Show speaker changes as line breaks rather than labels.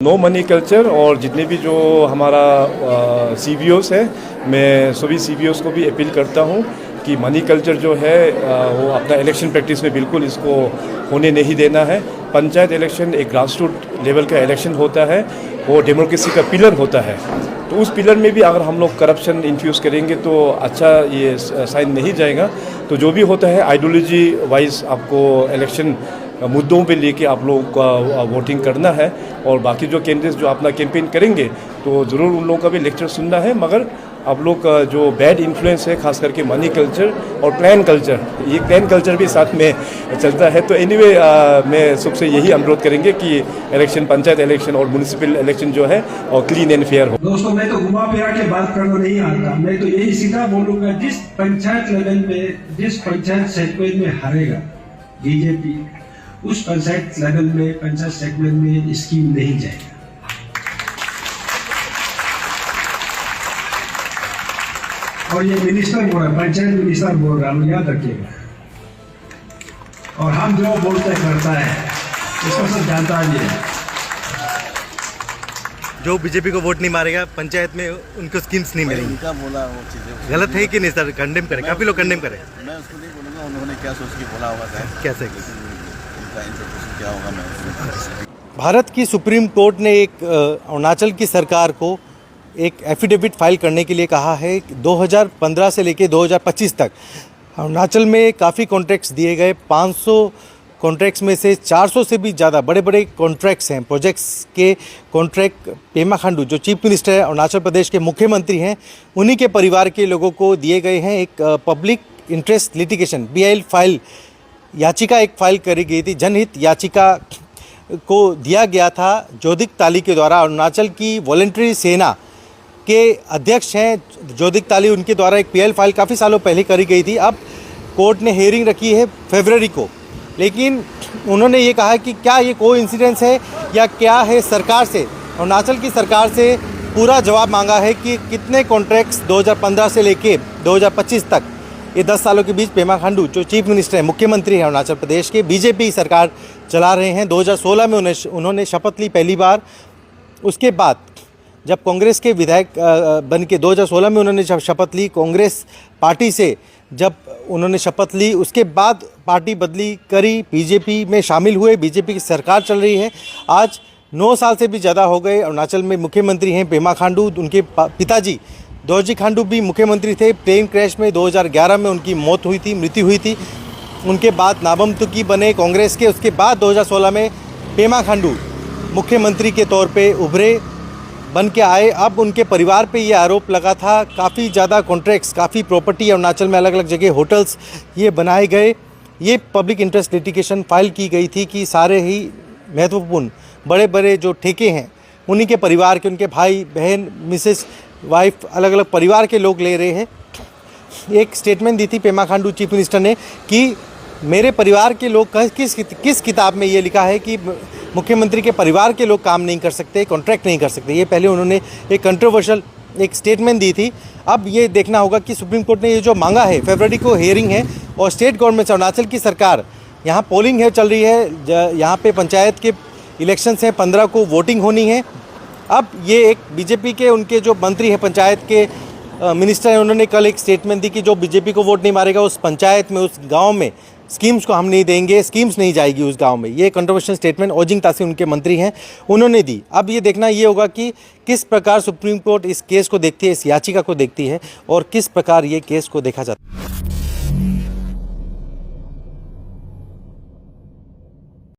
No money culture और जितने भी जो हमारा CBOs है, मैं सभी CBOs को भी अपील करता हूँ कि मनी कल्चर जो है वो अपना इलेक्शन प्रैक्टिस में बिल्कुल इसको होने नहीं देना है। पंचायत इलेक्शन एक ग्रासरूट लेवल का इलेक्शन होता है, वो डेमोक्रेसी का पिलर होता है। तो उस पिलर में भी अगर हम लोग करप्शन इन्फ्यूज़ करेंगे तो अच्छा ये साइन नहीं जाएगा। तो जो भी होता है आइडियोलॉजी वाइज आपको इलेक्शन मुद्दों पे लेके आप लोगों का वोटिंग करना है, और बाकी जो कैंडिडेट्स जो अपना कैंपेन करेंगे तो ज़रूर उन लोगों का भी लेक्चर सुनना है। मगर आप लोग का जो बैड इन्फ्लुएंस है, खास करके मनी कल्चर और प्लान कल्चर, ये प्लान कल्चर भी साथ में चलता है। तो एनीवे मैं सबसे यही अनुरोध करेंगे कि इलेक्शन, पंचायत इलेक्शन और म्यूनिसिपल इलेक्शन जो है और क्लीन एंड फेयर हो।
दोस्तों, मैं तो घुमा फिरा के बात करना नहीं आता, मैं तो यही सीधा बोलूंगा, जिस पंचायत लेवल में, जिस पंचायत सेगमेंट में हारेगा बीजेपी, उस पंचायत लेवल में, पंचायत सेगमेंट में स्कीम नहीं जाएगा। और ये मिनिस्टर बोल रहा है, पंचायत मिनिस्टर बोल रहा है, याद रखिएगा। और हम जो बोलते करता है इसको सब जानता है।
जो बीजेपी को वोट नहीं मारेगा पंचायत में उनको स्कीम्स नहीं मिलेंगी।
उनका बोला वो चीजें
गलत है कि नहीं सर? कंडेम करें, काफी लोग कंडेम करें।
मैं उसको नहीं बोलूँगा, उन्होंने क्या सोच के बोला होगा शायद,
कैसे
उनका इंटरप्रिटेशन क्या होगा मैं।
भारत की सुप्रीम कोर्ट ने एक अरुणाचल की सरकार को एक एफिडेविट फाइल करने के लिए कहा है। 2015 से लेकर 2025 तक अरुणाचल में काफ़ी कॉन्ट्रैक्ट्स दिए गए। 500 कॉन्ट्रैक्ट्स में से 400 से भी ज़्यादा बड़े बड़े कॉन्ट्रैक्ट्स हैं, प्रोजेक्ट्स के कॉन्ट्रैक्ट पेमा खांडू जो चीफ मिनिस्टर है, अरुणाचल प्रदेश के मुख्यमंत्री हैं, उन्हीं के परिवार के लोगों को दिए गए हैं। एक public interest litigation BIL file याचिका एक फाइल करी गई थी, जनहित याचिका को दिया गया था जोदिक ताली के द्वारा। अरुणाचल की वॉलंटरी सेना के अध्यक्ष हैं जोदिक ताली, उनके द्वारा एक PIL फाइल काफ़ी सालों पहले करी गई थी। अब कोर्ट ने हेयरिंग रखी है फरवरी को, लेकिन उन्होंने ये कहा कि क्या ये कोइंसिडेंस है या क्या है। सरकार से, अरुणाचल की सरकार से पूरा जवाब मांगा है कि कितने कॉन्ट्रैक्ट्स 2015 से लेके 2025 तक, ये 10 सालों के बीच पेमा खांडू जो चीफ मिनिस्टर है, मुख्यमंत्री हैं अरुणाचल प्रदेश के, बीजेपी सरकार चला रहे हैं। 2016 में उन्होंने शपथ ली पहली बार। उसके बाद जब कांग्रेस के विधायक बन के 2016 में उन्होंने शपथ ली, कांग्रेस पार्टी से जब उन्होंने शपथ ली, उसके बाद पार्टी बदली करी, बीजेपी में शामिल हुए, बीजेपी की सरकार चल रही है। आज 9 साल से भी ज़्यादा हो गए। अरुणाचल में मुख्यमंत्री हैं पेमा खांडू, उनके पिताजी दोरजी खांडू भी मुख्यमंत्री थे। प्लेन क्रैश में 2011 में उनकी मृत्यु हुई थी। उनके बाद नाबम तुकी बने कांग्रेस के। उसके बाद 2016 में पेमा खांडू मुख्यमंत्री के तौर पे उभरे, बन के आए। अब उनके परिवार पे ये आरोप लगा था, काफ़ी ज़्यादा कॉन्ट्रैक्ट्स, काफ़ी प्रॉपर्टी अरुणाचल में अलग अलग जगह होटल्स ये बनाए गए। ये पब्लिक इंटरेस्ट लिटिगेशन फाइल की गई थी कि सारे ही महत्वपूर्ण बड़े बड़े जो ठेके हैं उन्हीं के परिवार के, उनके भाई बहन, मिसेस, वाइफ, अलग अलग परिवार के लोग ले रहे हैं। एक स्टेटमेंट दी थी पेमा खांडू चीफ मिनिस्टर ने कि मेरे परिवार के लोग किस किताब में ये लिखा है कि मुख्यमंत्री के परिवार के लोग काम नहीं कर सकते, कॉन्ट्रैक्ट नहीं कर सकते। ये पहले उन्होंने एक कंट्रोवर्शियल एक स्टेटमेंट दी थी। अब ये देखना होगा कि सुप्रीम कोर्ट ने ये जो मांगा है, फरवरी को हेयरिंग है, और स्टेट गवर्नमेंट अरुणाचल की सरकार, यहाँ पोलिंग है चल रही है, यहाँ पे पंचायत के इलेक्शंस हैं, 15 को वोटिंग होनी है। अब ये एक बीजेपी के उनके जो मंत्री हैं, पंचायत के मिनिस्टर हैं, उन्होंने कल एक स्टेटमेंट दी कि जो बीजेपी को वोट नहीं मारेगा उस पंचायत में, उस गांव में स्कीम्स को हम नहीं देंगे, स्कीम्स नहीं जाएगी उस गांव में। ये कंट्रोवर्शियल स्टेटमेंट ओजिंग तासी उनके मंत्री हैं, उन्होंने दी। अब ये देखना ये होगा कि किस प्रकार सुप्रीम कोर्ट इस केस को देखती है, इस याचिका को देखती है, और किस प्रकार ये केस को देखा जाता है।